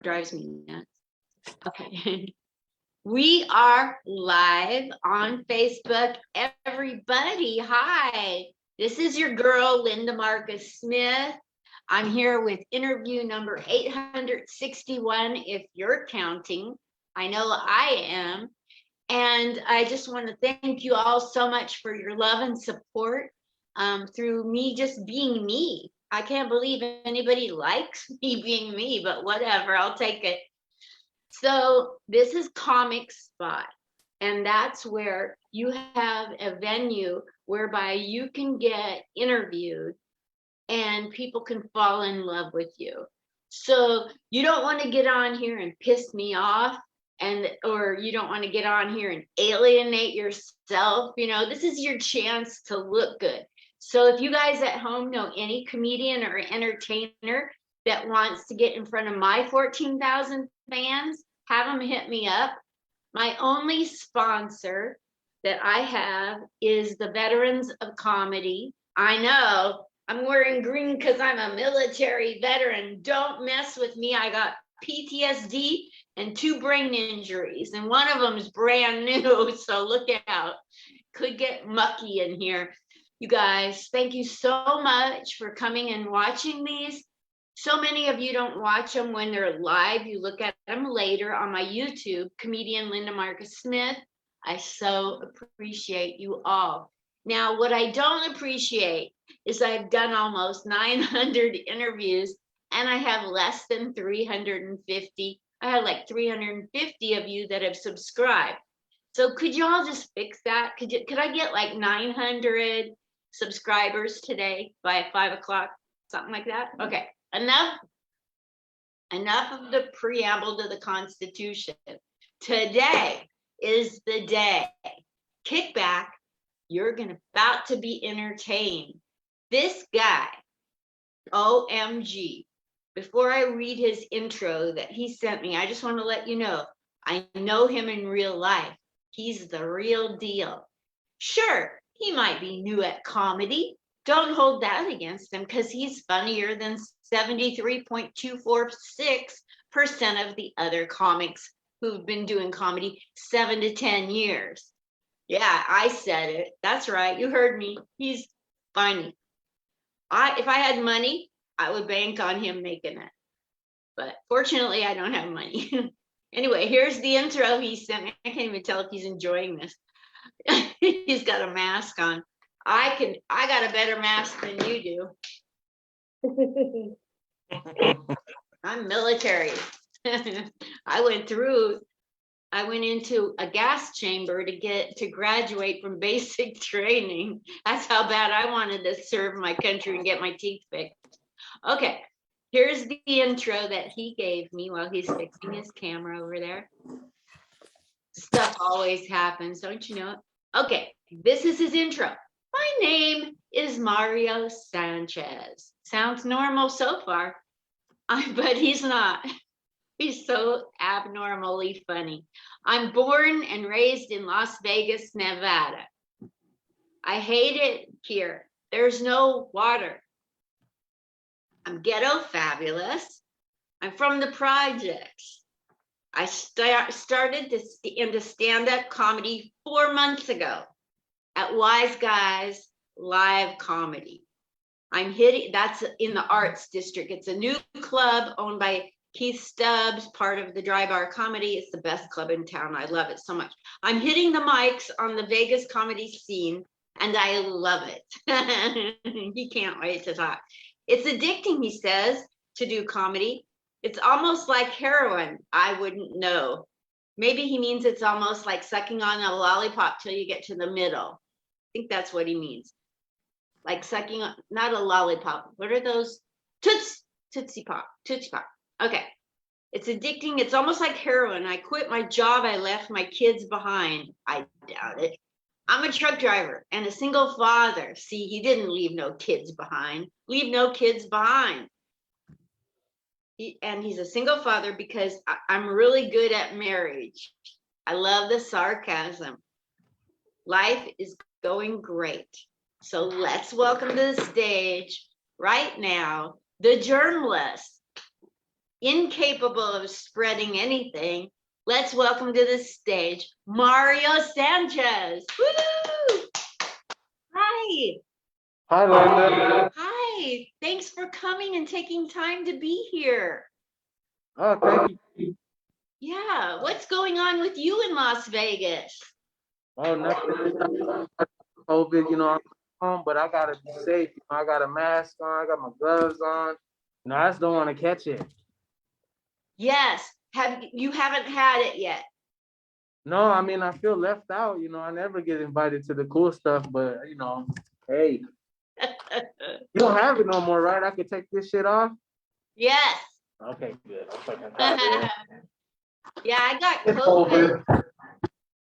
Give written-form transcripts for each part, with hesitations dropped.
drives me nuts. Okay. We are live on Facebook. Everybody, hi. This is your girl, Linda Marcus Smith. I'm here with interview number 861, if you're counting. I know I am. And I just want to thank you all so much for your love and support through me just being me. I can't believe anybody likes me being me, but whatever, I'll take it. So this is Comic Spot, and that's where you have a venue whereby you can get interviewed and people can fall in love with you. So you don't want to get on here and piss me off, or you don't want to get on here and alienate yourself. You know, this is your chance to look good. So if you guys at home know any comedian or entertainer that wants to get in front of my 14,000 fans, have them hit me up. My only sponsor that I have is the Veterans of Comedy. I know I'm wearing green because I'm a military veteran. Don't mess with me. I got PTSD and 2 brain injuries, and one of them is brand new, so look out. Could get mucky in here. You guys, thank you so much for coming and watching these. So many of you don't watch them when they're live. You look at them later on my YouTube, comedian Linda Marcus Smith. I so appreciate you all. Now, what I don't appreciate is I've done almost 900 interviews and I have less than 350. I had like 350 of you that have subscribed. So could you all just fix that? Could I get like 900 subscribers today by 5 o'clock, something like that? Okay. Enough of the preamble to the Constitution. Today is the day. Kick back. You're about to be entertained. This guy, OMG. Before I read his intro that he sent me, I just want to let you know, I know him in real life. He's the real deal. Sure, he might be new at comedy. Don't hold that against him because he's funnier than 73.246% of the other comics who've been doing comedy 7 to 10 years. Yeah, I said it. That's right. You heard me. He's funny. If I had money, I would bank on him making it. But fortunately, I don't have money. Anyway, here's the intro he sent me. I can't even tell if he's enjoying this. He's got a mask on. I got a better mask than you do. I'm military. I went into a gas chamber to graduate from basic training. That's how bad I wanted to serve my country and get my teeth fixed. Okay, here's the intro that he gave me while he's fixing his camera over there. Stuff always happens, don't you know it? Okay, this is his intro. My name is Mario Sanchez. Sounds normal so far, but he's not. He's so abnormally funny. I'm born and raised in Las Vegas, Nevada. I hate it here. There's no water. I'm ghetto fabulous. I'm from the projects. I started into stand-up comedy 4 months ago at Wise Guys Live Comedy. That's in the Arts District. It's a new club owned by Keith Stubbs, part of the Dry Bar Comedy. It's the best club in town. I love it so much. I'm hitting the mics on the Vegas comedy scene, and I love it. He can't wait to talk. It's addicting, he says, to do comedy. It's almost like heroin. I wouldn't know. Maybe he means it's almost like sucking on a lollipop till you get to the middle. I think that's what he means. Like sucking on, not a lollipop. What are those? Tootsie Pop. Okay. It's addicting. It's almost like heroin. I quit my job. I left my kids behind. I doubt it. I'm a truck driver and a single father. See, he didn't leave no kids behind. Leave no kids behind. And he's a single father because I'm really good at marriage. I love the sarcasm. Life is going great. So let's welcome to the stage right now, the journalist, incapable of spreading anything, let's welcome to the stage Mario Sanchez. Woo! Hi. Hi, Linda. Hi. Thanks for coming and taking time to be here. Oh, thank you. Yeah. What's going on with you in Las Vegas? Oh, nothing. COVID, I'm home, but I gotta be safe. I got a mask on. I got my gloves on. I just don't want to catch it. Yes. You haven't had it yet? No, I mean, I feel left out. I never get invited to the cool stuff, but hey, you don't have it no more, right? I could take this shit off. Yes. Okay, good. I'm fucking proud. Yeah, I got COVID.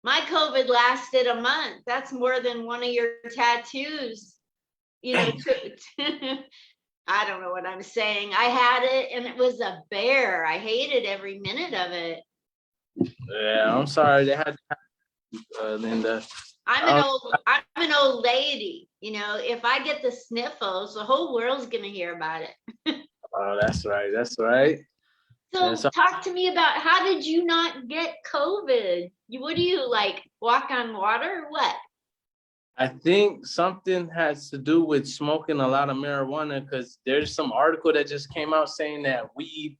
My COVID lasted a month. That's more than one of your tattoos. I don't know what I'm saying. I had it and it was a bear. I hated every minute of it. Yeah, I'm sorry. They had Linda. I'm an old lady. If I get the sniffles, the whole world's gonna hear about it. Oh, that's right. That's right. So talk to me about, how did you not get COVID? What do you, like, walk on water or what? I think something has to do with smoking a lot of marijuana, because there's some article that just came out saying that weed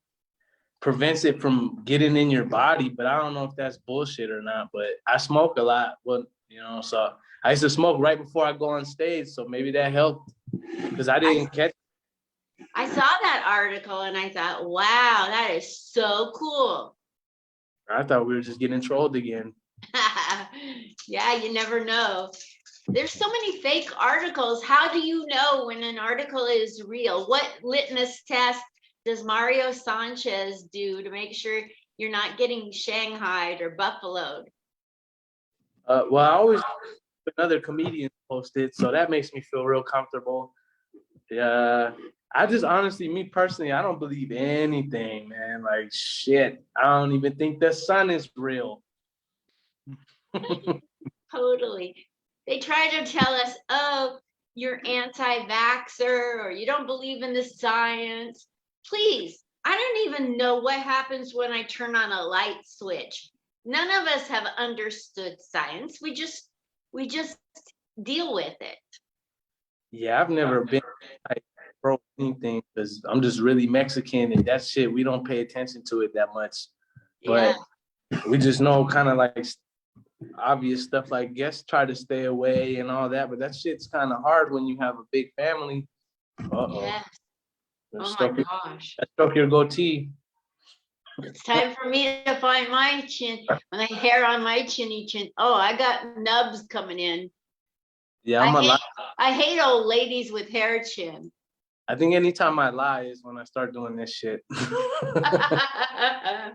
prevents it from getting in your body, but I don't know if that's bullshit or not. But I smoke a lot, so I used to smoke right before I go on stage, so maybe that helped, because I didn't catch. I saw that article and I thought, wow, that is so cool. I thought we were just getting trolled again. Yeah, you never know. There's so many fake articles. How do you know when an article is real? What litmus test does Mario Sanchez do to make sure you're not getting shanghaied or buffaloed? Well, I always another comedian posted, so that makes me feel real comfortable. Yeah, I just honestly, me personally, I don't believe anything, man. Like shit, I don't even think the sun is real. Totally. They try to tell us, oh, you're anti-vaxxer or you don't believe in the science. Please, I don't even know what happens when I turn on a light switch. None of us have understood science. We just deal with it. Yeah, I've never been like pro anything, because I'm just really Mexican, and that shit, we don't pay attention to it that much. But we just know kind of like obvious stuff like guess try to stay away and all that, but that shit's kind of hard when you have a big family. Yes. Oh my gosh. Stroke your goatee. It's time for me to find my chin, my hair on my chinny chin. Oh, I got nubs coming in. Yeah, I hate old ladies with hair chin. I think anytime I lie is when I start doing this shit. I'm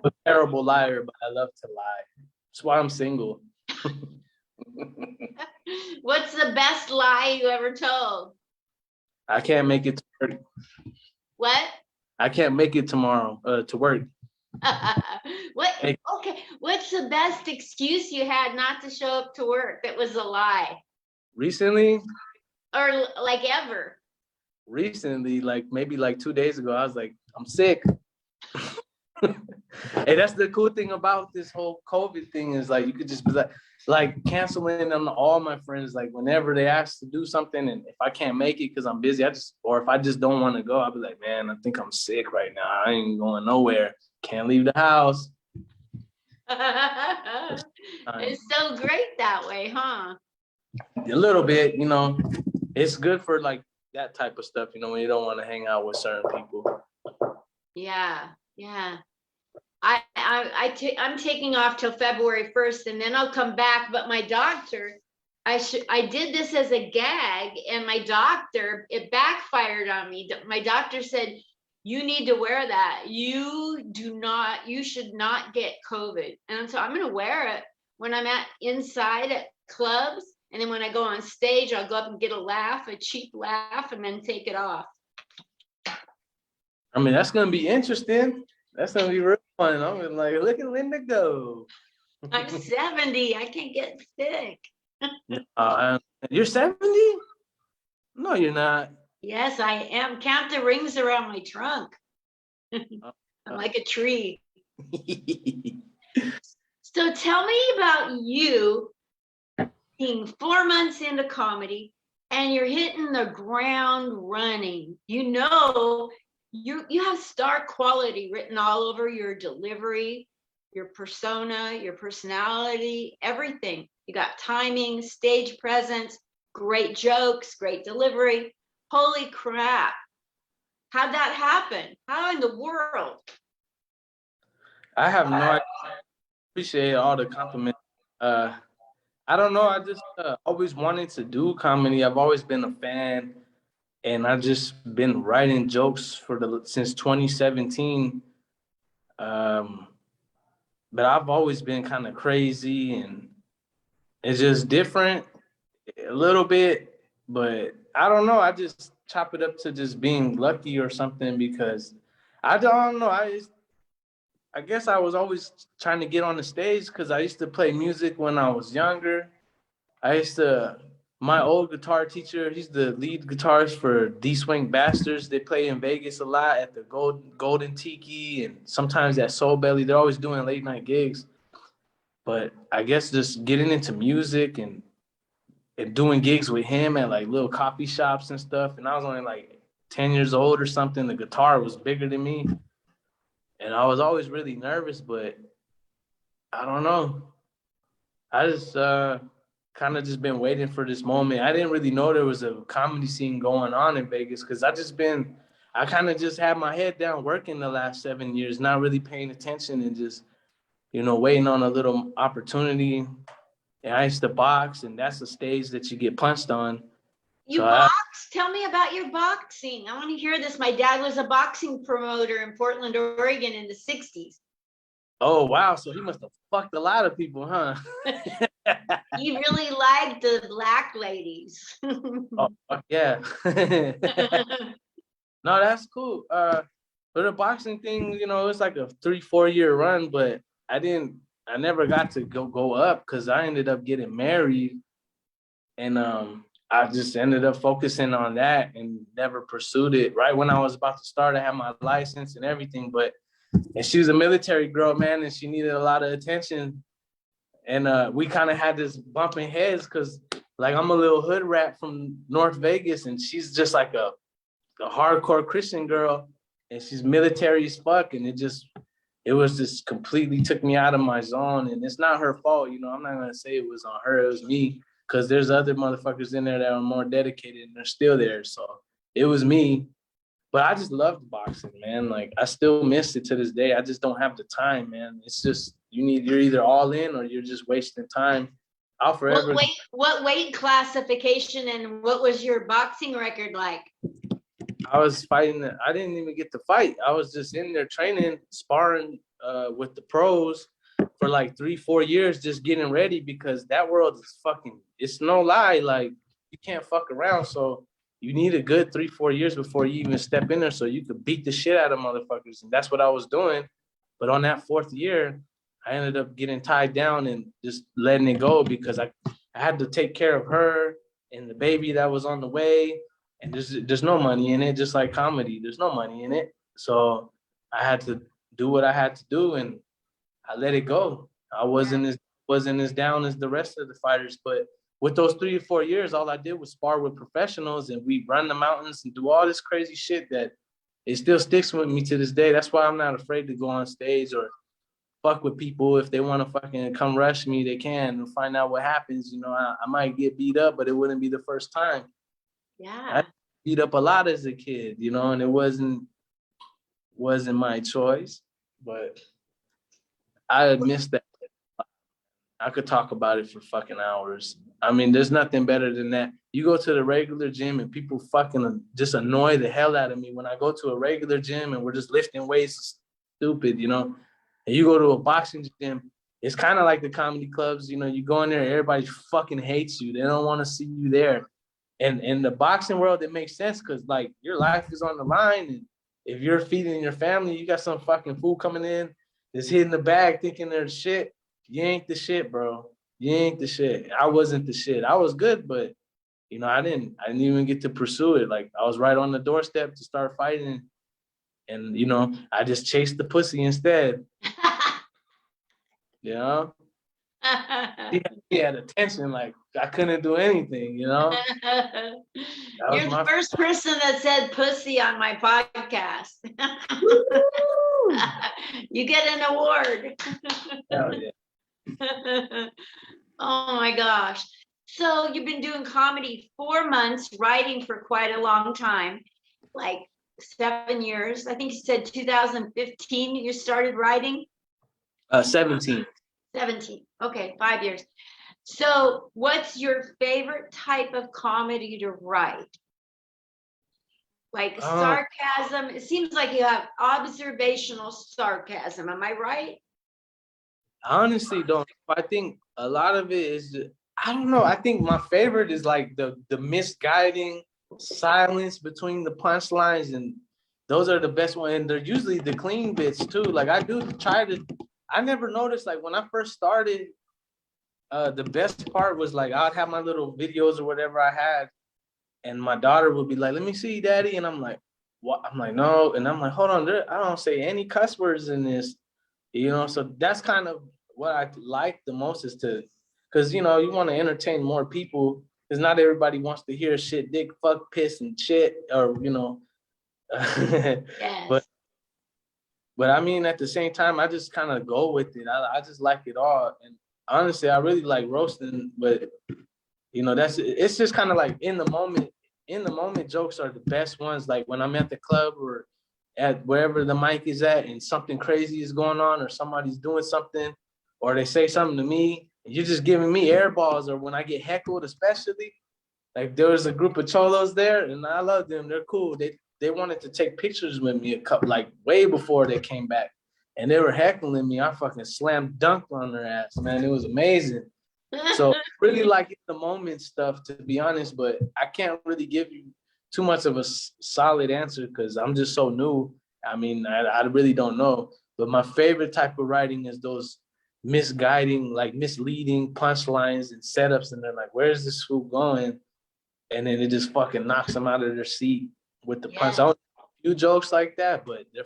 a terrible liar, but I love to lie. That's why I'm single. What's the best lie you ever told? I can't make it to work. What? I can't make it tomorrow to work. What? Okay. What's the best excuse you had not to show up to work that was a lie? Recently? Or like ever? Recently, like maybe like 2 days ago, I was like, I'm sick. Hey, that's the cool thing about this whole COVID thing, is like you could just be like canceling on all my friends. Like whenever they ask to do something, and if I can't make it because I'm busy, or if I just don't want to go, I'll be like, man, I think I'm sick right now. I ain't going nowhere. Can't leave the house. It's so great that way, huh? A little bit, it's good for like that type of stuff, when you don't want to hang out with certain people. Yeah. I'm taking off till February 1st, and then I'll come back. But my doctor, I did this as a gag, and my doctor, it backfired on me. My doctor said, you need to wear that. You should not get COVID. And so I'm going to wear it when I'm inside at clubs. And then when I go on stage, I'll go up and get a cheap laugh, and then take it off. I mean, that's going to be interesting. That's going to be real fun. I'm like, look at Linda go. I'm 70. I can't get sick. You're 70? No, you're not. Yes, I am. Count the rings around my trunk. I'm like a tree. So tell me about you being 4 months into comedy and you're hitting the ground running. You know, you have star quality written all over your delivery, your persona, your personality, everything. You got timing, stage presence, great jokes, great delivery. Holy crap. How'd that happen? How in the world? I have no idea. Appreciate all the compliments. I don't know. I just always wanted to do comedy. I've always been a fan, and I've just been writing jokes since 2017. Um, but I've always been kind of crazy, and it's just different a little bit. But I don't know. I just chop it up to just being lucky or something because I don't know. I guess I was always trying to get on the stage because I used to play music when I was younger. My old guitar teacher, he's the lead guitarist for D-Swing Bastards. They play in Vegas a lot at the Golden Tiki and sometimes at Soul Belly. They're always doing late night gigs. But I guess just getting into music and doing gigs with him at like little coffee shops and stuff. And I was only like 10 years old or something. The guitar was bigger than me. And I was always really nervous, but I don't know. I just kind of just been waiting for this moment. I didn't really know there was a comedy scene going on in Vegas because I kind of just had my head down working the last 7 years, not really paying attention and just, waiting on a little opportunity. And I used to box, and that's a stage that you get punched on. You box? Tell me about your boxing. I want to hear this. My dad was a boxing promoter in Portland, Oregon in the 60s. Oh, wow. So he must have fucked a lot of people, huh? He really liked the black ladies. Oh, yeah. No, that's cool. For the boxing thing, it's like a 3-4 year run, but I never got to go up because I ended up getting married, and I just ended up focusing on that and never pursued it. Right when I was about to start, I had my license and everything, and she was a military girl, man, and she needed a lot of attention. And we kind of had this bumping heads because, like, I'm a little hood rat from North Vegas, and she's just like a hardcore Christian girl, and she's military as fuck. And it was just completely took me out of my zone. And it's not her fault, I'm not gonna say it was on her, it was me, because there's other motherfuckers in there that are more dedicated and they're still there. So it was me. But I just loved boxing, man. Like, I still miss it to this day. I just don't have the time, man. It's just you're either all in or you're just wasting time. I'll forever. What weight classification and what was your boxing record like? I was fighting. I didn't even get to fight. I was just in there training, sparring with the pros for like 3-4 years, just getting ready, because that world is fucking. It's no lie. Like, you can't fuck around. So you need a good 3-4 years before you even step in there, so you could beat the shit out of motherfuckers. And that's what I was doing. But on that 4th year, I ended up getting tied down and just letting it go because I had to take care of her and the baby that was on the way. And there's no money in it, just like comedy. There's no money in it. So I had to do what I had to do, and I let it go. I wasn't as down as the rest of the fighters, but with those 3 or 4 years, all I did was spar with professionals, and we run the mountains and do all this crazy shit that it still sticks with me to this day. That's why I'm not afraid to go on stage or fuck with people. If they want to fucking come rush me, they can, and find out what happens. I might get beat up, but it wouldn't be the first time. Yeah. I beat up a lot as a kid, and it wasn't my choice, but I missed that. I could talk about it for fucking hours. I mean, there's nothing better than that. You go to the regular gym and people fucking just annoy the hell out of me when I go to a regular gym and we're just lifting weights, stupid, And you go to a boxing gym, it's kind of like the comedy clubs, you go in there, everybody fucking hates you. They don't want to see you there. And in the boxing world, it makes sense because, like, your life is on the line. And if you're feeding your family, you got some fucking fool coming in that's hitting the bag thinking they're shit. You ain't the shit, bro. You ain't the shit. I wasn't the shit. I was good, but I didn't even get to pursue it. Like, I was right on the doorstep to start fighting, And, you know, I just chased the pussy instead. You know? He had attention, like I couldn't do anything, you know? You're the first person that said pussy on my podcast. You get an award. Hell yeah. Oh my gosh. So you've been doing comedy 4 months, writing for quite a long time, like 7 years. I think you said 2015 you started writing? 17. 17. Okay, 5 years. So what's your favorite type of comedy to write? Like sarcasm? It seems like you have observational sarcasm. Am I right? I honestly don't. I think a lot of it is, I don't know. I think my favorite is like the misguiding silence between the punchlines, and those are the best ones. And they're usually the clean bits too. Like I do try to. I never noticed, like when I first started, the best part was like I'd have my little videos or whatever I had, and my daughter would be like, "Let me see, Daddy," and I'm like, "What?" I'm like, "No," and I'm like, "Hold on, I don't say any cuss words in this," you know. So that's kind of what I like the most, is to, because you know you want to entertain more people, because not everybody wants to hear shit, dick, fuck, piss, and shit, or you know. Yes. But I mean, at the same time, I just kind of go with it. I just like it all, and honestly, I really like roasting, but you know, it's just kind of like in the moment. In the moment, jokes are the best ones. Like when I'm at the club or at wherever the mic is at, and something crazy is going on, or somebody's doing something, or they say something to me, and you're just giving me air balls. Or when I get heckled, especially, like there was a group of cholos there, and I love them. They're cool. They wanted to take pictures with me like way before they came back, and they were heckling me. I fucking slam dunked on their ass, man. It was amazing. So really like the moment stuff, to be honest, but I can't really give you too much of a solid answer because I'm just so new. I mean, I really don't know. But my favorite type of writing is those misguiding, like misleading punchlines and setups, and they're like, "Where's this fool going?" And then it just fucking knocks them out of their seat with the punch. I don't know a few jokes like that, but they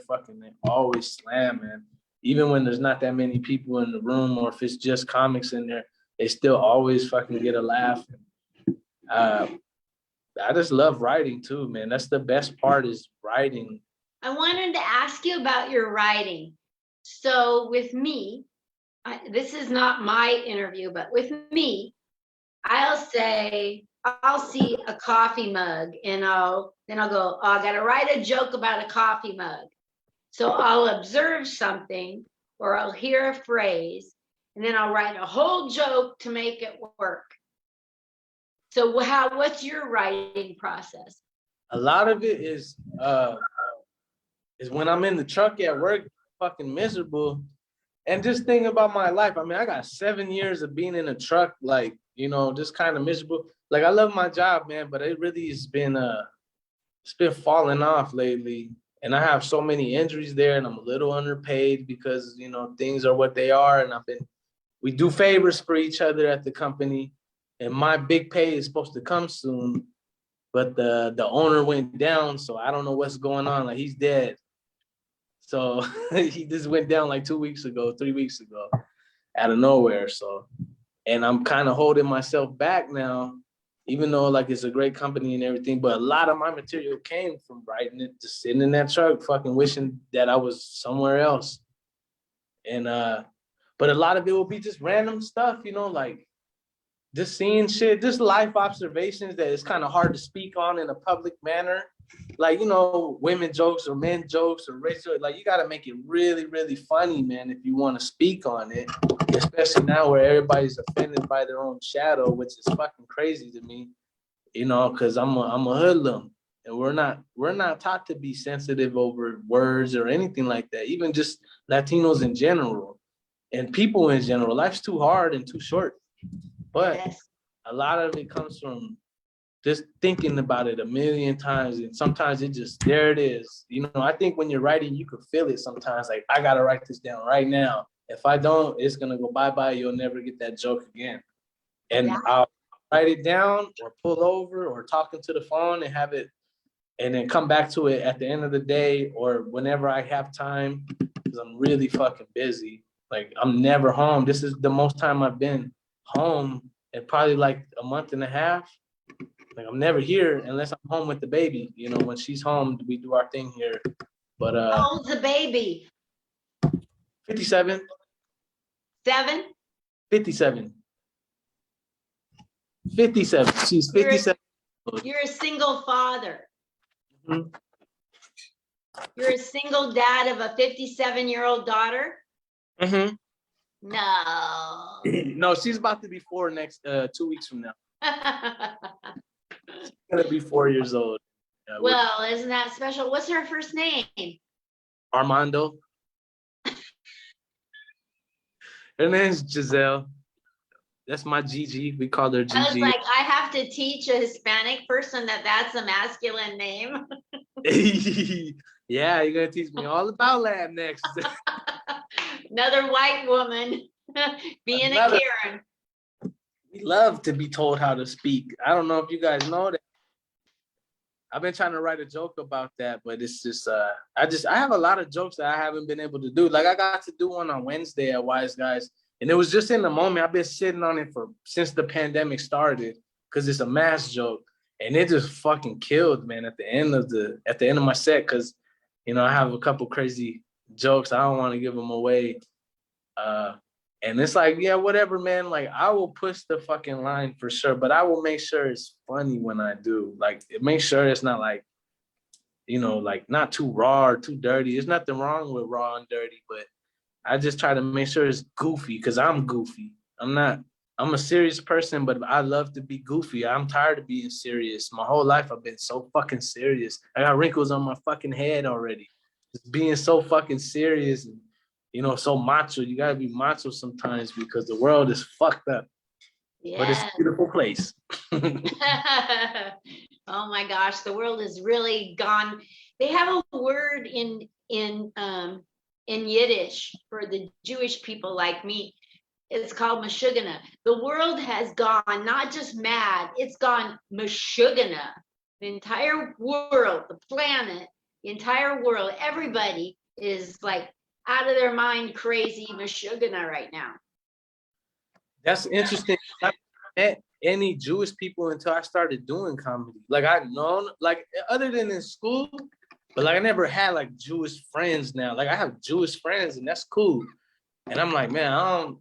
always slam, man. Even when there's not that many people in the room, or if it's just comics in there, they still always fucking get a laugh. I just love writing too, man. That's the best part, is writing. I wanted to ask you about your writing. So with me, this is not my interview, but with me, I'll see a coffee mug, and then I'll go, oh, I got to write a joke about a coffee mug. So I'll observe something, or I'll hear a phrase, and then I'll write a whole joke to make it work. So what's your writing process? A lot of it is when I'm in the truck at work, fucking miserable, and just thinking about my life. I mean, I got 7 years of being in a truck, like, you know, just kind of miserable. Like I love my job, man, but it really has been it's been falling off lately. And I have so many injuries there, and I'm a little underpaid because, you know, things are what they are. And we do favors for each other at the company, and my big pay is supposed to come soon, but the owner went down, so I don't know what's going on. Like he's dead. So he just went down like 2 weeks ago, 3 weeks ago, out of nowhere. So, and I'm kind of holding myself back now, even though like it's a great company and everything. But a lot of my material came from writing it, just sitting in that truck, fucking wishing that I was somewhere else. And but a lot of it will be just random stuff, you know, like just seeing shit, just life observations that it's kind of hard to speak on in a public manner. Like, you know, women jokes or men jokes or racial, like you got to make it really, really funny, man, if you want to speak on it, especially now where everybody's offended by their own shadow, which is fucking crazy to me, you know, because I'm a hoodlum, and we're not taught to be sensitive over words or anything like that, even just Latinos in general and people in general. Life's too hard and too short. But a lot of it comes from just thinking about it a million times, and sometimes there it is. You know, I think when you're writing, you can feel it sometimes. Like, I gotta write this down right now. If I don't, it's gonna go bye-bye. You'll never get that joke again. And I'll write it down or pull over or talking to the phone and have it and then come back to it at the end of the day or whenever I have time, because I'm really fucking busy. Like, I'm never home. This is the most time I've been home in probably like a month and a half. Like, I'm never here unless I'm home with the baby. You know, when she's home, we do our thing here. But How old's the baby? 57. 7? 57. 57. She's 57. You're a single father. Mhm. You're a single dad of a 57-year-old daughter? Mm-hmm. No. No, she's about to be 4 next 2 weeks from now. She's gonna be 4 years old. Well, isn't that special? What's her first name? Armando. Her name's Giselle. That's my Gigi. We call her Gigi. I was like, I have to teach a Hispanic person that that's a masculine name. Yeah, you're gonna teach me all about Latinx. Another white woman being a Karen. We love to be told how to speak. I don't know if you guys know that. I've been trying to write a joke about that, but it's just I have a lot of jokes that I haven't been able to do. Like, I got to do one on Wednesday at Wise Guys, and it was just in the moment. I've been sitting on it since the pandemic started, because it's a mass joke, and it just fucking killed, man, at the end of my set, because I have a couple crazy jokes. I don't want to give them away. And it's like, yeah, whatever, man. Like, I will push the fucking line for sure, but I will make sure it's funny when I do. Like, make sure it's not like, like not too raw or too dirty. There's nothing wrong with raw and dirty, but I just try to make sure it's goofy, because I'm goofy. I'm a serious person, but I love to be goofy. I'm tired of being serious. My whole life I've been so fucking serious. I got wrinkles on my fucking head already. Just being so fucking serious and so macho. You gotta be macho sometimes, because the world is fucked up. Yeah. But it's a beautiful place. Oh my gosh, the world is really gone. They have a word in Yiddish for the Jewish people like me. It's called Meshuggah. The world has gone not just mad, it's gone Meshuggah. The entire world, the planet, the entire world, everybody is like out of their mind, crazy Meshuggah right now. That's interesting. I haven't met any Jewish people until I started doing comedy. Like, I've known, like, other than in school, but like I never had like Jewish friends now. Like, I have Jewish friends, and that's cool. And I'm like, man, I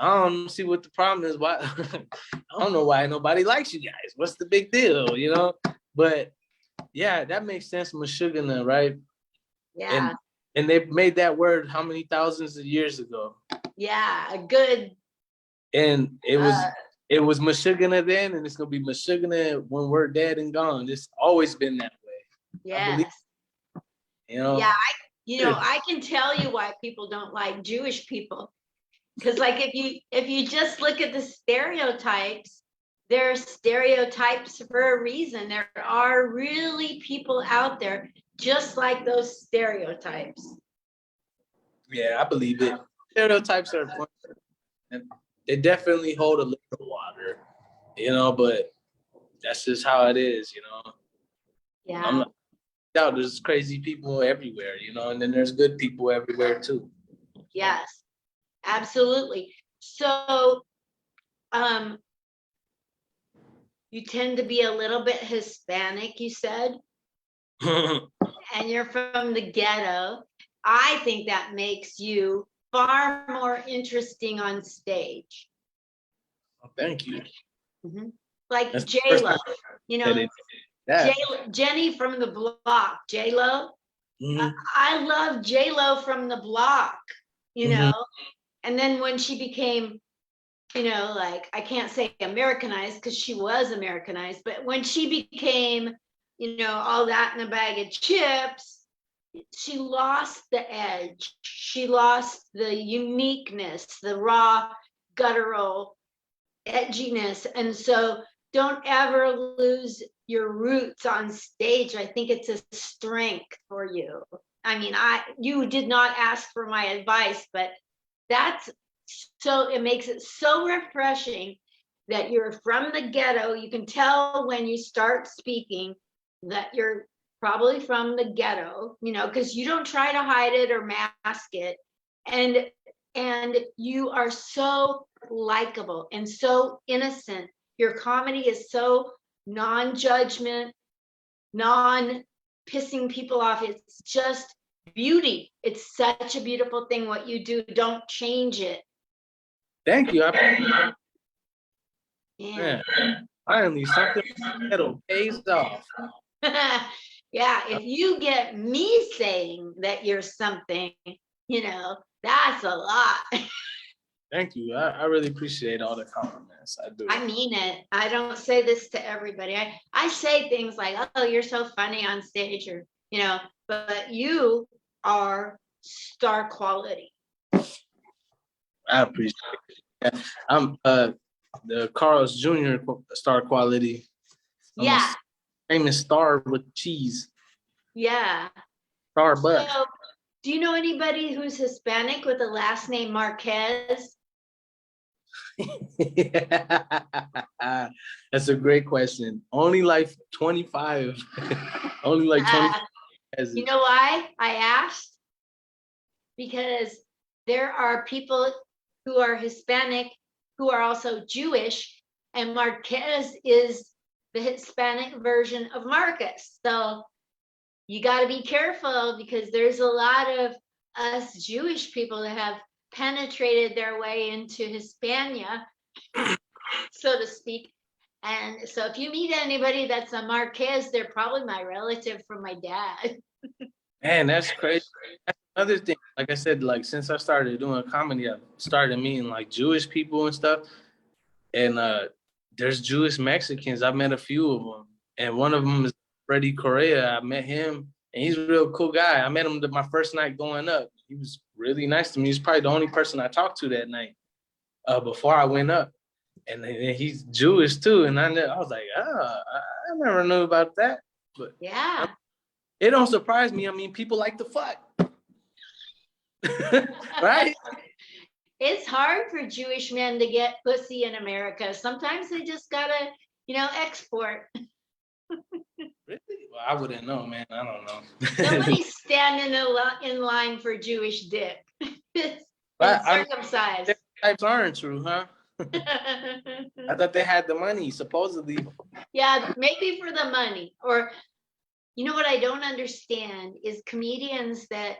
don't see what the problem is. Why I don't know why nobody likes you guys. What's the big deal, But yeah, that makes sense, Meshuggah, right? Yeah. And they made that word how many thousands of years ago? Yeah, a good. And it was Meshuggah then, and it's gonna be Meshuggah when we're dead and gone. It's always been that way. Yes. Yeah, I can tell you why people don't like Jewish people. Because like if you just look at the stereotypes, there are stereotypes for a reason. There are really people out there just like those stereotypes. Yeah, I believe it. Stereotypes are fun, and they definitely hold a little water, but that's just how it is, Yeah. I'm not doubt there's crazy people everywhere, and then there's good people everywhere too. Yes, absolutely. So you tend to be a little bit Hispanic, you said, and you're from the ghetto. I think that makes you far more interesting on stage. Oh, thank you. Mm-hmm. Like J-Lo, Jenny from the block, J-Lo. Mm-hmm. I love J-Lo from the block, Mm-hmm. And then when she became, like, I can't say Americanized because she was Americanized, but when she became, all that in a bag of chips, she lost the edge. She lost the uniqueness, the raw, guttural edginess. And so don't ever lose your roots on stage. I think it's a strength for you. I mean, you did not ask for my advice, but it makes it so refreshing that you're from the ghetto. You can tell when you start speaking that you're probably from the ghetto, you know, because you don't try to hide it or mask it. And you are so likable and so innocent. Your comedy is so non-judgment, non-pissing people off. It's just beauty. It's such a beautiful thing what you do. Don't change it. Thank you. Yeah. Finally, something that'll pays off. Yeah, if you get me saying that you're something, you know, that's a lot. Thank you. I really appreciate all the compliments. I do. I mean it. I don't say this to everybody. I say things like, oh, you're so funny on stage, or, you know, but you are star quality. I appreciate it. I'm the Carl's Jr. star quality. I'm Yeah. a famous star with cheese. Yeah. Starbucks. So, do you know anybody who's Hispanic with the last name Marquez? That's a great question. Only like 25. Only like 25. You know why I asked? Because there are people who are Hispanic who are also Jewish, and Marquez is the Hispanic version of Marcus. So you got to be careful, because there's a lot of us Jewish people that have penetrated their way into Hispania, so to speak. And so if you meet anybody that's a Marquez, they're probably my relative from my dad. Man, that's crazy. That's another thing. Like I said, like since I started doing comedy, I started meeting like Jewish people and stuff. And there's Jewish Mexicans. I met a few of them. And one of them is Freddie Correa. I met him, and he's a real cool guy. I met him my first night going up. He was really nice to me. He's probably the only person I talked to that night before I went up. And he's Jewish too. And I was like, I never knew about that. But yeah. It don't surprise me. I mean, people like to fuck. Right? It's hard for Jewish men to get pussy in America. Sometimes they just gotta, export. Really? Well, I wouldn't know, man. I don't know. Nobody's standing in line for Jewish dick. Circumcised. Types aren't true, huh? I thought they had the money, supposedly. Yeah, maybe for the money. Or, what I don't understand is comedians that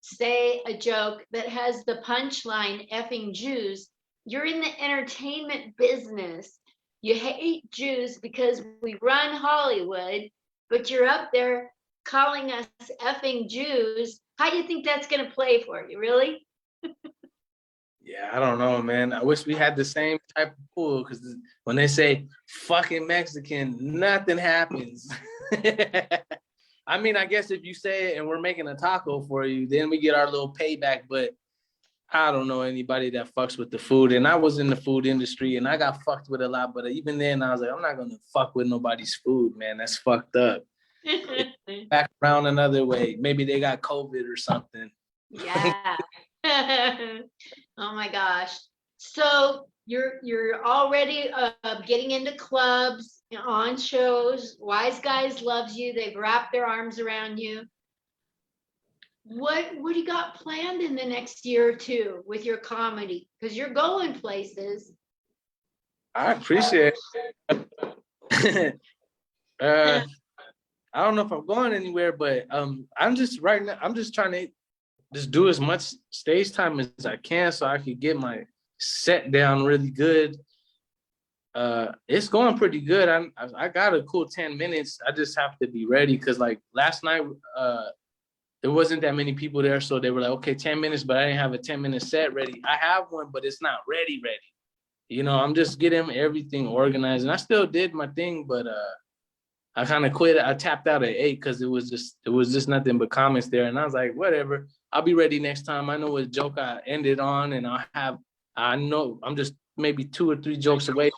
say a joke that has the punchline effing Jews. You're in the entertainment business. You hate Jews because we run Hollywood, but you're up there calling us effing Jews. How do you think that's going to play for you, really? Yeah, I don't know, man. I wish we had the same type of pool, because when they say fucking Mexican, nothing happens. I mean, I guess if you say it and we're making a taco for you, then we get our little payback. But I don't know anybody that fucks with the food. And I was in the food industry and I got fucked with a lot. But even then, I was like, I'm not going to fuck with nobody's food, man. That's fucked up. Back around another way. Maybe they got COVID or something. Yeah. Oh my gosh. So you're already getting into clubs, on shows. Wise Guys loves you. They've wrapped their arms around you. What do you got planned in the next year or two with your comedy? Because you're going places. I appreciate it. I don't know if I'm going anywhere, but I'm just trying to just do as much stage time as I can so I can get my set down really good. It's going pretty good. I got a cool 10 minutes. I just have to be ready, because like last night, there wasn't that many people there, so they were like, okay, 10 minutes, but I didn't have a 10-minute set ready. I have one, but it's not ready. I'm just getting everything organized, and I still did my thing, but I kind of quit. I tapped out at 8 because it was just nothing but comments there, and I was like, whatever. I'll be ready next time. I know what joke I ended on, and I know I'm just maybe 2 or 3 jokes away.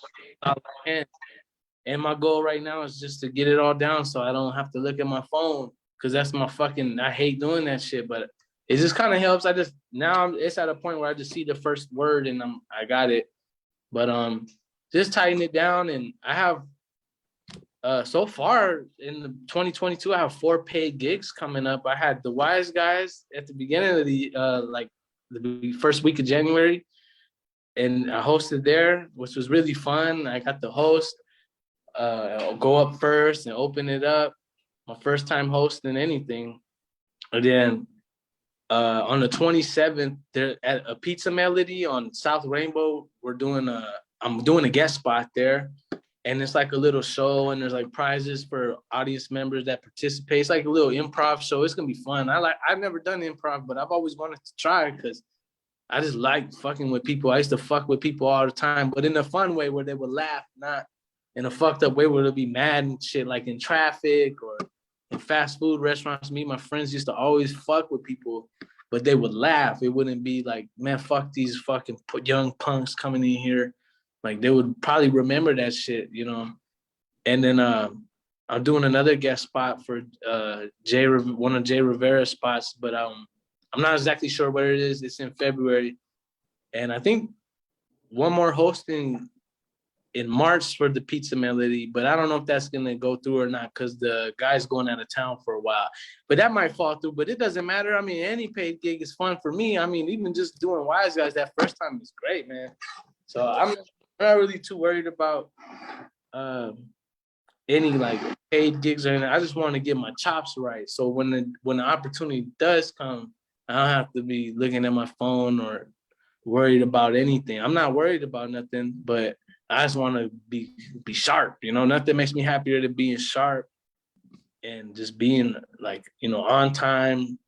And my goal right now is just to get it all down so I don't have to look at my phone, because that's I hate doing that shit, but it just kind of helps. It's at a point where I just see the first word and I got it. But just tighten it down, and I have So far in 2022, I have 4 paid gigs coming up. I had the Wise Guys at the beginning of the like the first week of January, and I hosted there, which was really fun. I got the host, go up first and open it up. My first time hosting anything. And then on the 27th, there at a Pizza Melody on South Rainbow, I'm doing a guest spot there. And it's like a little show, and there's like prizes for audience members that participate. It's like a little improv show. It's gonna be fun. I've never done improv, but I've always wanted to try because I just like fucking with people. I used to fuck with people all the time, but in a fun way where they would laugh, not in a fucked up way where they'll be mad and shit, like in traffic or in fast food restaurants. Me and my friends used to always fuck with people, but they would laugh. It wouldn't be like, man, fuck these fucking young punks coming in here. Like they would probably remember that shit, you know. And then I'm doing another guest spot for one of Jay Rivera's spots, but I'm not exactly sure where it is. It's in February, and I think one more hosting in March for the Pizza Melody, but I don't know if that's gonna go through or not because the guy's going out of town for a while. But that might fall through. But it doesn't matter. I mean, any paid gig is fun for me. I mean, even just doing Wise Guys that first time is great, man. So I'm not really too worried about any like paid gigs or anything. I just want to get my chops right. So when the opportunity does come, I don't have to be looking at my phone or worried about anything. I'm not worried about nothing, but I just want to be sharp. You know, nothing makes me happier than being sharp and just being like, you know, on time,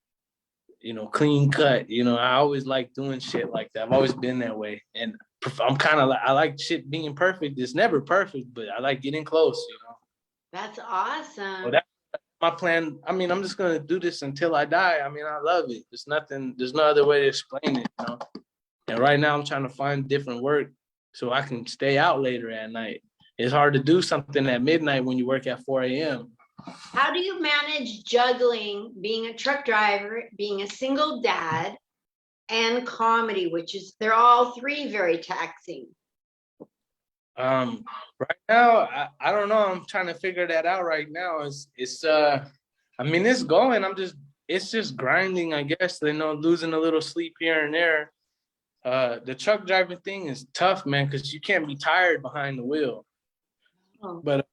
you know, clean cut. You know, I always like doing shit like that. I've always been that way. And I'm kind of like, I like shit being perfect. It's never perfect, but I like getting close, you know. That's awesome. So that's my plan. I mean, I'm just going to do this until I die. I mean, I love it. There's no other way to explain it, you know. And right now I'm trying to find different work so I can stay out later at night. It's hard to do something at midnight when you work at 4 a.m. How do you manage juggling being a truck driver, being a single dad, and comedy, they're all three very taxing? Right now, I don't know. I'm trying to figure that out right now. I mean, it's going. It's just grinding, I guess, you know, losing a little sleep here and there. The truck driving thing is tough, man, because you can't be tired behind the wheel. Oh. But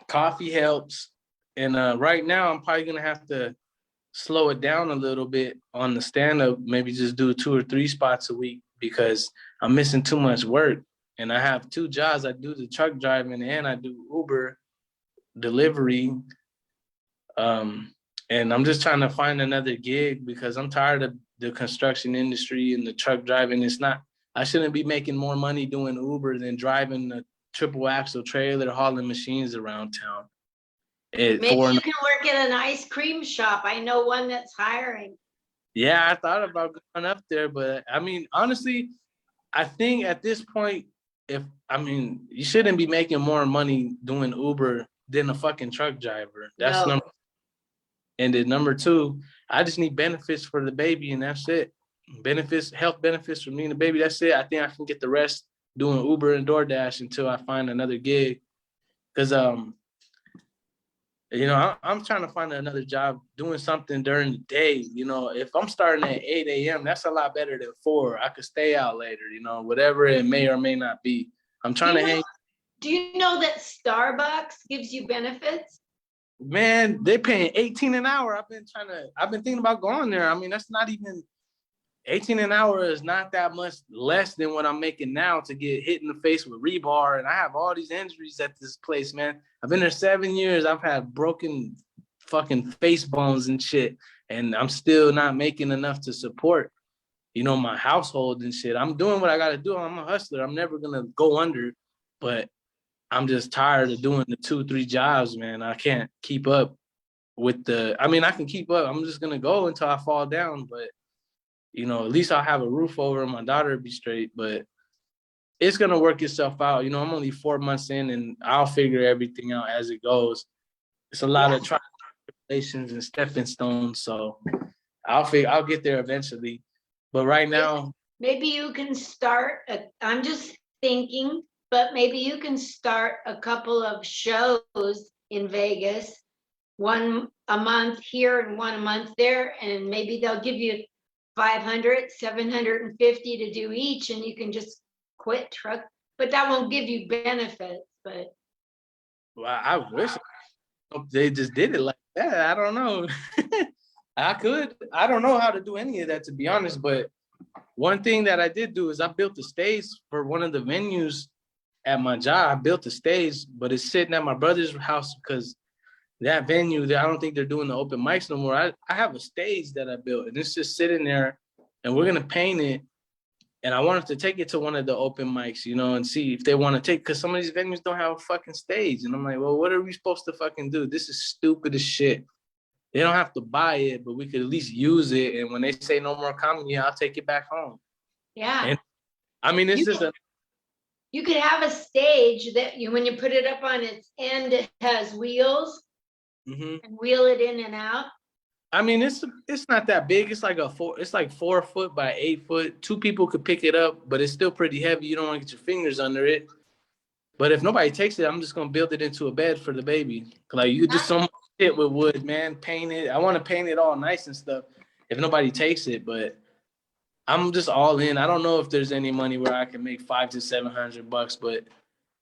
coffee helps. And right now, I'm probably going to have to slow it down a little bit on the stand-up, maybe just do 2 or 3 spots a week because I'm missing too much work. And I have 2 jobs. I do the truck driving and I do Uber delivery. And I'm just trying to find another gig because I'm tired of the construction industry and the truck driving. I shouldn't be making more money doing Uber than driving a triple axle trailer, hauling machines around town. Maybe you can work at an ice cream shop. I know one that's hiring. Yeah, I thought about going up there, but I mean, honestly, I think at this point, you shouldn't be making more money doing Uber than a fucking truck driver. That's number. And then number 2, I just need benefits for the baby, and that's it. Health benefits for me and the baby. That's it. I think I can get the rest doing Uber and DoorDash until I find another gig. Because you know, I'm trying to find another job doing something during the day. You know, if I'm starting at 8 a.m., that's a lot better than 4. I could stay out later, you know, whatever it may or may not be. I'm trying to hang. Do you know that Starbucks gives you benefits? Man, they're paying $18 an hour. I've been thinking about going there. I mean, that's not even $18 an hour is not that much less than what I'm making now to get hit in the face with rebar. And I have all these injuries at this place, man. I've been there 7 years. I've had broken fucking face bones and shit. And I'm still not making enough to support, you know, my household and shit. I'm doing what I got to do. I'm a hustler. I'm never going to go under, but I'm just tired of doing the 2-3 jobs, man. I can't keep up with I can keep up. I'm just going to go until I fall down, but you know, at least I'll have a roof over and my daughter will be straight, but it's going to work itself out. You know, I'm only 4 months in and I'll figure everything out as it goes. It's a lot of tribulations and stepping stones. So I'll get there eventually. But right now. Maybe you can start, I'm just thinking, but maybe you can start a couple of shows in Vegas, one a month here and one a month there, and maybe they'll give you 500, 750 to do each, and you can just quit truck, but that won't give you benefits. But Well, I wish they just did it like that. I don't know. I don't know how to do any of that, to be honest. But one thing that I did do is I built a stage for one of the venues at my job. I built a stage, but it's sitting at my brother's house because that venue, I don't think they're doing the open mics no more. I have a stage that I built, and it's just sitting there, and we're gonna paint it. And I wanted to take it to one of the open mics, you know, and see if they want to take, because some of these venues don't have a fucking stage. And I'm like, well, what are we supposed to fucking do? This is stupid as shit. They don't have to buy it, but we could at least use it. And when they say no more comedy, I'll take it back home. yeah, And I mean, it's just you could have a stage that when you put it up on its end, it has wheels and wheel it in and out. I mean, it's not that big. It's like it's like 4 foot by 8 foot. 2 people could pick it up, but it's still pretty heavy. You don't want to get your fingers under it. But if nobody takes it, I'm just gonna build it into a bed for the baby. Like you just so much shit with wood, man. Paint it. I want to paint it all nice and stuff. If nobody takes it, but I'm just all in. I don't know if there's any money where I can make $500 to $700, but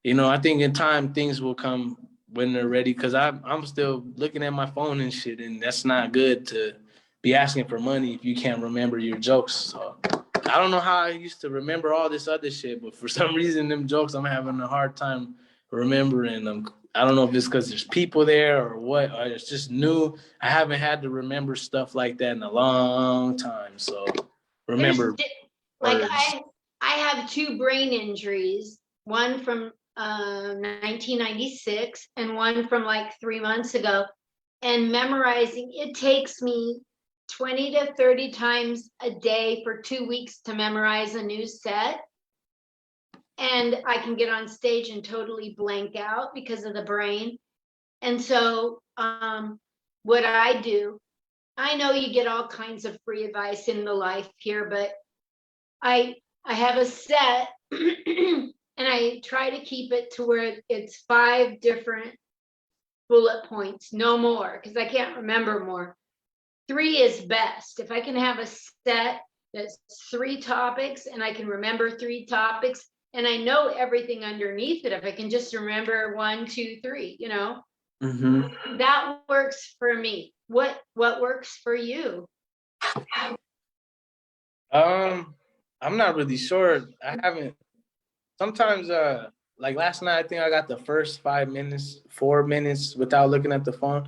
you know, I think in time things will come when they're ready. Cause I'm still looking at my phone and shit, and that's not good to be asking for money if you can't remember your jokes. So I don't know how I used to remember all this other shit, but for some reason, them jokes I'm having a hard time remembering them. I don't know if it's because there's people there or what, or it's just new. I haven't had to remember stuff like that in a long time. So remember, Like I have 2 brain injuries, one from 1996 and one from like 3 months ago. And memorizing, it takes me 20 to 30 times a day for 2 weeks to memorize a new set. And I can get on stage and totally blank out because of the brain. And so what I do, I know you get all kinds of free advice in the life here, but I have a set and I try to keep it to where it's 5 different bullet points, no more, because I can't remember more. 3 is best. If I can have a set that's 3 topics and I can remember 3 topics and I know everything underneath it, if I can just remember 1, 2, 3, you know, that works for me. What works for you? I'm not really sure. I haven't. Sometimes, like last night, I think I got the first 5 minutes, 4 minutes without looking at the phone.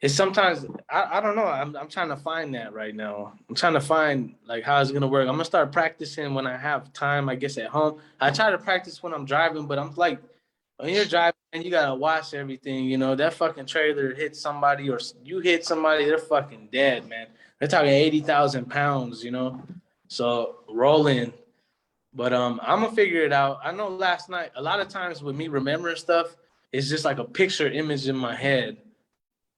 It's sometimes I don't know. I'm trying to find that right now. I'm trying to find like how it's gonna work. I'm gonna start practicing when I have time. I guess at home. I try to practice when I'm driving, but I'm like, when you're driving and you gotta watch everything. You know that fucking trailer hits somebody or you hit somebody, they're fucking dead, man. They're talking 80,000 pounds. You know, so rolling. But I'm gonna figure it out. I know last night, a lot of times with me remembering stuff, it's just like a picture image in my head.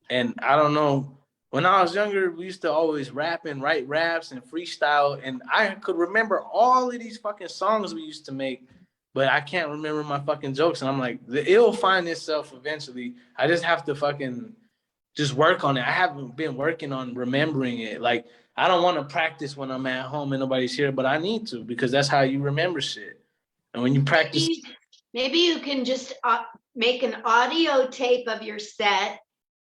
And I don't know, when I was younger, we used to always rap and write raps and freestyle. And I could remember all of these fucking songs we used to make, but I can't remember my fucking jokes. And I'm like, it'll find itself eventually. I just have to fucking just work on it. I haven't been working on remembering it. Like, I don't want to practice when I'm at home and nobody's here, but I need to because that's how you remember shit. And when you practice, maybe you can just make an audio tape of your set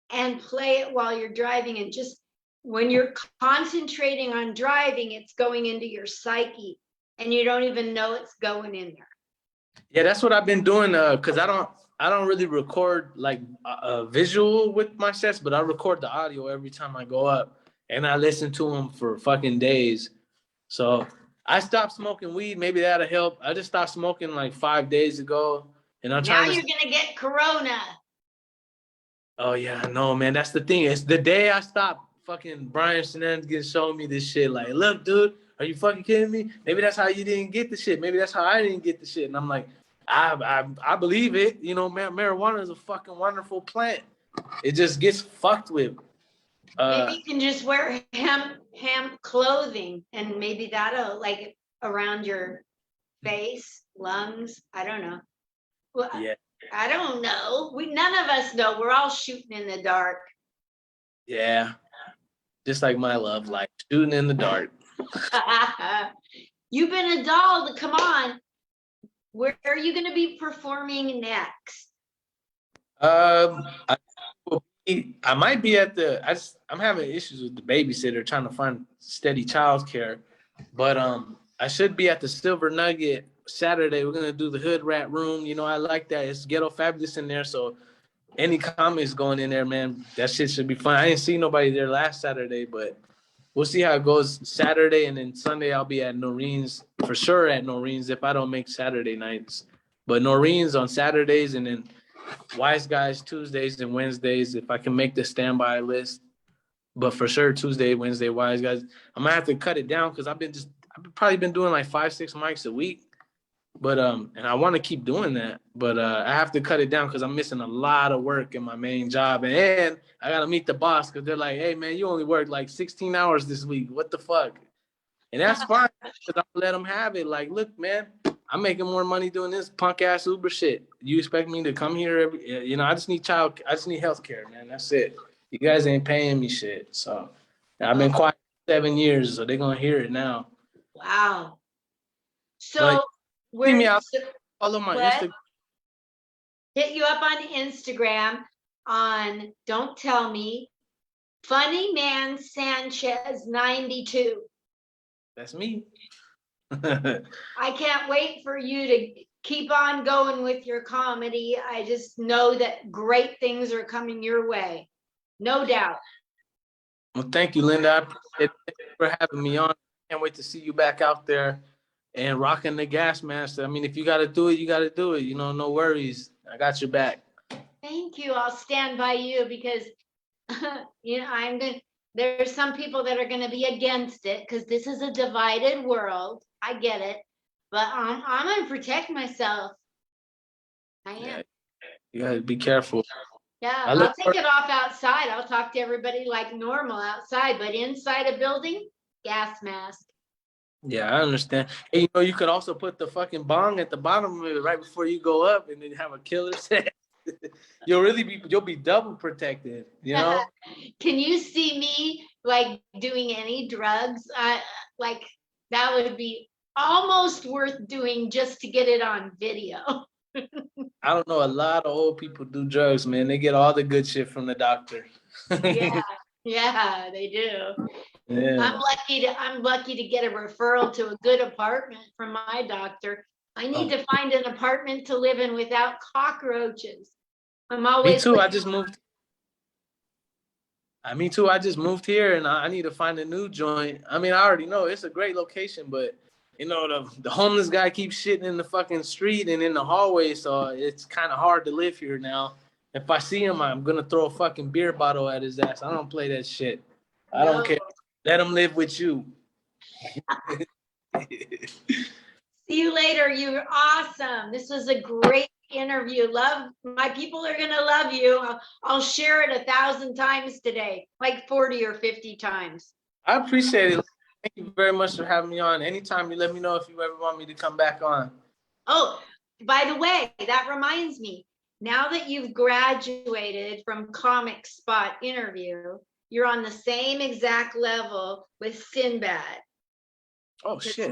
and play it while you're driving, and just when you're concentrating on driving, it's going into your psyche and you don't even know it's going in there. Yeah, that's what I've been doing because I don't really record like a visual with my sets, but I record the audio every time I go up and I listen to them for fucking days. So I stopped smoking weed. Maybe that'll help. I just stopped smoking like 5 days ago, and I'm trying to. Now you're gonna get corona. Oh yeah, no, man. That's the thing. It's the day I stopped, fucking Brian Shenanigans showed me this shit. Like, look, dude, are you fucking kidding me? Maybe that's how you didn't get the shit. Maybe that's how I didn't get the shit. And I'm like, I believe it. You know, marijuana is a fucking wonderful plant. It just gets fucked with. Maybe you can just wear hemp clothing, and maybe that'll like around your face, lungs. I don't know. Well, Yeah. I don't know. None of us know. We're all shooting in the dark. Yeah. Just like my love life, shooting in the dark. You've been a doll. Come on. Where are you going to be performing next? I I might be at the. I'm having issues with the babysitter trying to find steady childcare, but I should be at the Silver Nugget Saturday. We're gonna do the Hood Rat Room. You know, I like that. It's ghetto fabulous in there, so any comments going in there, man, that shit should be fun. I didn't see nobody there last Saturday, but we'll see how it goes Saturday, and then Sunday I'll be at Noreen's for sure. At Noreen's if I don't make Saturday nights, but Noreen's on Saturdays, and then Wise Guys Tuesdays and Wednesdays if I can make the standby list. But for sure Tuesday, Wednesday, Wise Guys. I'm gonna have to cut it down because I've probably been doing like 5-6 mics a week. But and I want to keep doing that, but I have to cut it down because I'm missing a lot of work in my main job, and I gotta meet the boss because they're like, "Hey man, you only worked like 16 hours this week. What the fuck?" And that's fine because I'm gonna let them have it. Like, look, man, I'm making more money doing this punk ass Uber shit. You expect me to come here every? You know, I just need healthcare, man. That's it. You guys ain't paying me shit, so I've been quiet 7 years, so they're gonna hear it now. Wow. So. But, see me out. So, follow my Instagram. Hit you up on Instagram on Don't Tell Me, Funny Man Sanchez 92. That's me. I can't wait for you to keep on going with your comedy. I just know that great things are coming your way. No doubt. Well, thank you, Linda. I appreciate it. Thank you for having me on. Can't wait to see you back out there and rocking the gas mask. I mean, if you got to do it, you got to do it. You know, no worries. I got your back. Thank you. I'll stand by you because, you know, there's some people that are going to be against it because this is a divided world. I get it. But I'm going to protect myself. I am. Yeah, you got to be careful. Yeah, I'll take it off outside. I'll talk to everybody like normal outside, but inside a building, gas mask. Yeah, I understand. And you know, you could also put the fucking bong at the bottom of it right before you go up, and then have a killer set. You'll be double protected. You know. Can you see me like doing any drugs? Like that would be almost worth doing just to get it on video. I don't know. A lot of old people do drugs, man. They get all the good shit from the doctor. Yeah, they do. Yeah. I'm lucky to get a referral to a good apartment from my doctor. I need to find an apartment to live in without cockroaches. I'm always. Me too. I just moved. Me too. I just moved here, and I need to find a new joint. I mean, I already know it's a great location, but you know, the homeless guy keeps shitting in the fucking street and in the hallway, so it's kind of hard to live here now. If I see him, I'm gonna throw a fucking beer bottle at his ass. I don't play that shit. I don't care. Let him live with you. See you later. You're awesome. This was a great interview. My people are gonna love you. I'll share it 1,000 times today, like 40 or 50 times. I appreciate it. Thank you very much for having me on. Anytime, you let me know if you ever want me to come back on. Oh, by the way, that reminds me. Now that you've graduated from Comic Spot Interview, you're on the same exact level with Sinbad. Oh shit!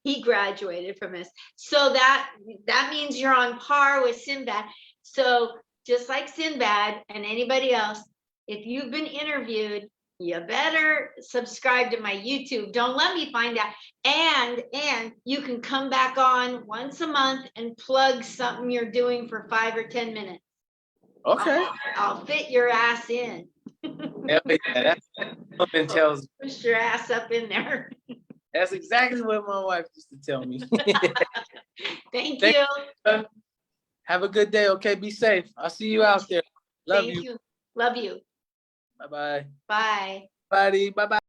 He graduated from this, so that means you're on par with Sinbad. So just like Sinbad and anybody else, if you've been interviewed, you better subscribe to my YouTube. Don't let me find out. And you can come back on once a month and plug something you're doing for 5 or 10 minutes. Okay. I'll fit your ass in. Hell yeah, that's tells. Push your ass up in there. That's exactly what my wife used to tell me. Thank you. Have a good day. Okay, be safe. I'll see you out there. Love you. Love you. Bye-bye. Bye. Bye. Bye.